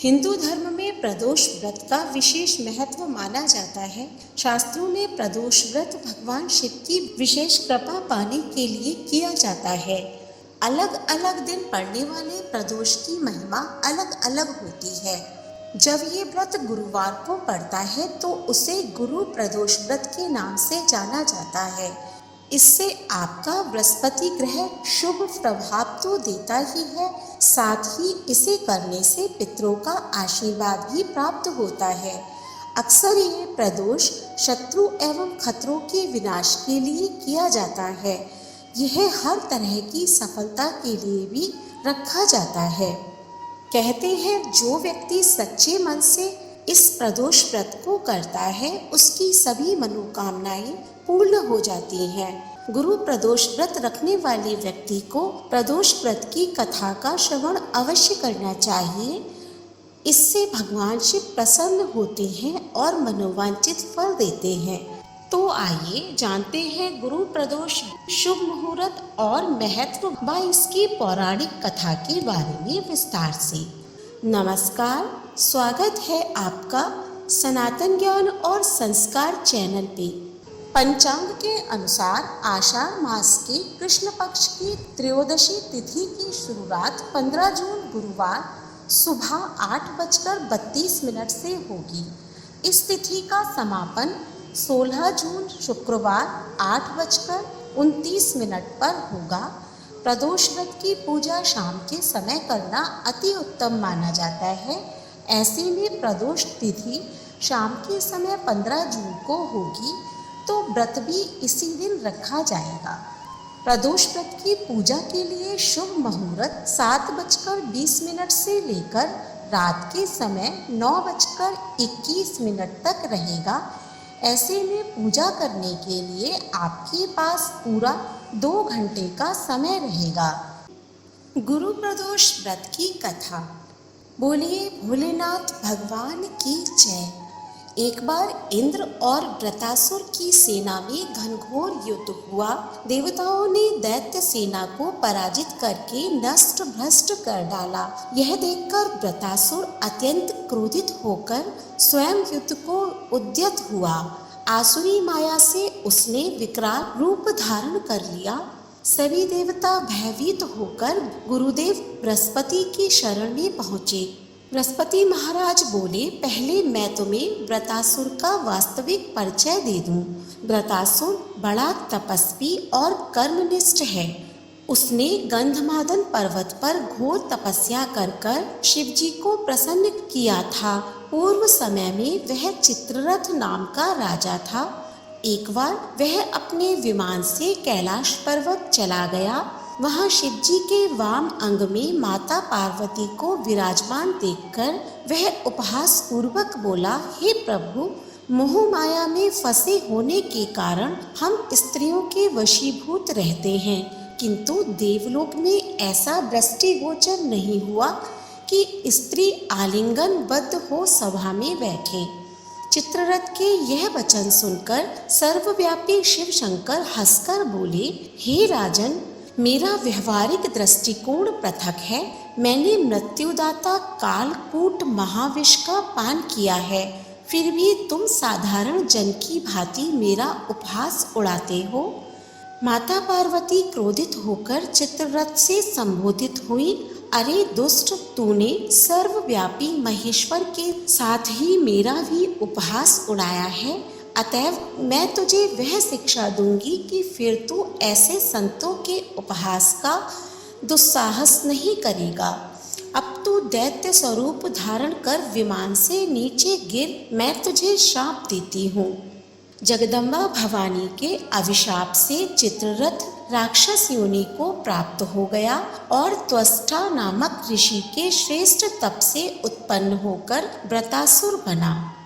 हिंदू धर्म में प्रदोष व्रत का विशेष महत्व माना जाता है। शास्त्रों में प्रदोष व्रत भगवान शिव की विशेष कृपा पाने के लिए किया जाता है। अलग अलग दिन पड़ने वाले प्रदोष की महिमा अलग अलग होती है। जब ये व्रत गुरुवार को पड़ता है तो उसे गुरु प्रदोष व्रत के नाम से जाना जाता है। इससे आपका बृहस्पति ग्रह शुभ प्रभाव तो देता ही है, साथ ही इसे करने से पितरों का आशीर्वाद भी प्राप्त होता है। अक्सर ये प्रदोष शत्रु एवं खतरों के विनाश के लिए किया जाता है। यह हर तरह की सफलता के लिए भी रखा जाता है। कहते हैं जो व्यक्ति सच्चे मन से इस प्रदोष व्रत को करता है उसकी सभी मनोकामनाएं पूर्ण हो जाती हैं। गुरु प्रदोष व्रत रखने वाले व्यक्ति को प्रदोष व्रत की कथा का श्रवण अवश्य करना चाहिए। इससे भगवान शिव प्रसन्न होते हैं और मनोवांछित फल देते हैं। तो आइए जानते हैं गुरु प्रदोष शुभ मुहूर्त और महत्व व इसकी पौराणिक कथा के बारे में विस्तार से। नमस्कार, स्वागत है आपका सनातन ज्ञान और संस्कार चैनल पे। पंचांग के अनुसार आषाढ़ मास के कृष्ण पक्ष की त्रयोदशी तिथि की शुरुआत 15 जून गुरुवार सुबह 8:32 से होगी। इस तिथि का समापन 16 जून शुक्रवार 8:29 पर होगा। प्रदोष व्रत की पूजा शाम के समय करना अति उत्तम माना जाता है। ऐसे में प्रदोष तिथि शाम के समय 15 जून को होगी तो व्रत भी इसी दिन रखा जाएगा। प्रदोष व्रत की पूजा के लिए शुभ मुहूर्त 7:20 से लेकर रात के समय 9:21 तक रहेगा। ऐसे में पूजा करने के लिए आपके पास पूरा 2 घंटे का समय रहेगा। गुरु प्रदोष व्रत की कथा। बोलिए भोलेनाथ भगवान की जय। एक बार इंद्र और वृत्रासुर की सेना में घनघोर युद्ध हुआ। देवताओं ने दैत्य सेना को पराजित करके नष्ट भ्रष्ट कर डाला। यह देखकर वृत्रासुर अत्यंत क्रोधित होकर स्वयं युद्ध को उद्यत हुआ। आसुरी माया से उसने विकराल रूप धारण कर लिया। सभी देवता भयभीत होकर गुरुदेव बृहस्पति की शरण में पहुँचे। बृहस्पति महाराज बोले, पहले मैं तुम्हें वृत्रासुर का वास्तविक परिचय दे दूं। वृत्रासुर बड़ा तपस्वी और कर्मनिष्ठ है। उसने गंधमादन पर्वत पर घोर तपस्या कर शिवजी को प्रसन्न किया था। पूर्व समय में वह चित्ररथ नाम का राजा था। एक बार वह अपने विमान से कैलाश पर्वत चला गया। वहाँ शिवजी के वाम अंग में माता पार्वती को विराजमान देखकर वह उपहास पूर्वक बोला, हे प्रभु, मोह माया में फंसे होने के कारण हम स्त्रियों के वशीभूत रहते हैं, किंतु देवलोक में ऐसा दृष्टिगोचर नहीं हुआ कि स्त्री आलिंगनबद्ध हो सभा में बैठे। चित्ररथ के यह वचन सुनकर सर्वव्यापी शिव शंकर हंसकर बोले, हे राजन, मेरा व्यवहारिक दृष्टिकोण पृथक है। मैंने मृत्युदाता कालकूट महाविष का पान किया है, फिर भी तुम साधारण जन की भांति मेरा उपहास उड़ाते हो। माता पार्वती क्रोधित होकर चित्ररथ से संबोधित हुई, अरे दुष्ट, तूने सर्वव्यापी महेश्वर के साथ ही मेरा भी उपहास उड़ाया है। अतएव मैं तुझे वह शिक्षा दूंगी कि फिर तू ऐसे संतों के उपहास का दुस्साहस नहीं करेगा। अब तू दैत्य स्वरूप धारण कर विमान से नीचे गिर, मैं तुझे शाप देती हूँ। जगदम्बा भवानी के अभिशाप से चित्ररथ राक्षस योनि को प्राप्त हो गया और त्वष्टा नामक ऋषि के श्रेष्ठ तप से उत्पन्न होकर वृत्रासुर बना।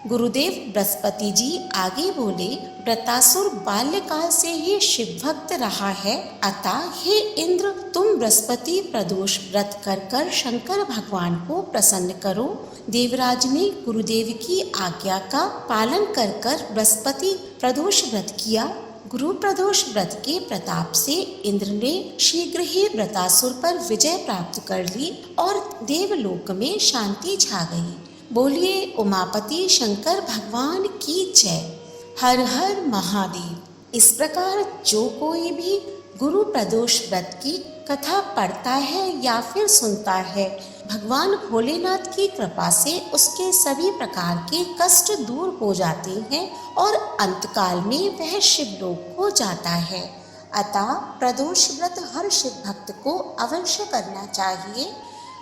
गुरुदेव बृहस्पति जी आगे बोले, वृत्रासुर बाल्यकाल से ही शिव भक्त रहा है, अतः हे इंद्र, तुम बृहस्पति प्रदोष व्रत कर शंकर भगवान को प्रसन्न करो। देवराज ने गुरुदेव की आज्ञा का पालन कर बृहस्पति प्रदोष व्रत किया। गुरु प्रदोष व्रत के प्रताप से इंद्र ने शीघ्र ही व्रतासुर पर विजय प्राप्त कर ली और देवलोक में शांति छा गई। बोलिए उमापति शंकर भगवान की जय। हर हर महादेव। इस प्रकार जो कोई भी गुरु प्रदोष व्रत की कथा पढ़ता है या फिर सुनता है, भगवान भोलेनाथ की कृपा से उसके सभी प्रकार के कष्ट दूर हो जाते हैं और अंतकाल में वह शिवलोक को जाता है। अतः प्रदोष व्रत हर शिव भक्त को अवश्य करना चाहिए।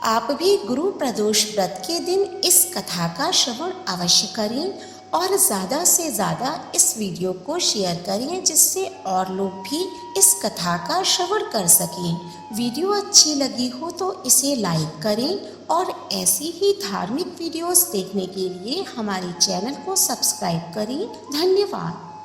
आप भी गुरु प्रदोष व्रत के दिन इस कथा का श्रवण अवश्य करें और ज़्यादा से ज़्यादा इस वीडियो को शेयर करें, जिससे और लोग भी इस कथा का श्रवण कर सकें। वीडियो अच्छी लगी हो तो इसे लाइक करें और ऐसी ही धार्मिक वीडियोस देखने के लिए हमारे चैनल को सब्सक्राइब करें। धन्यवाद।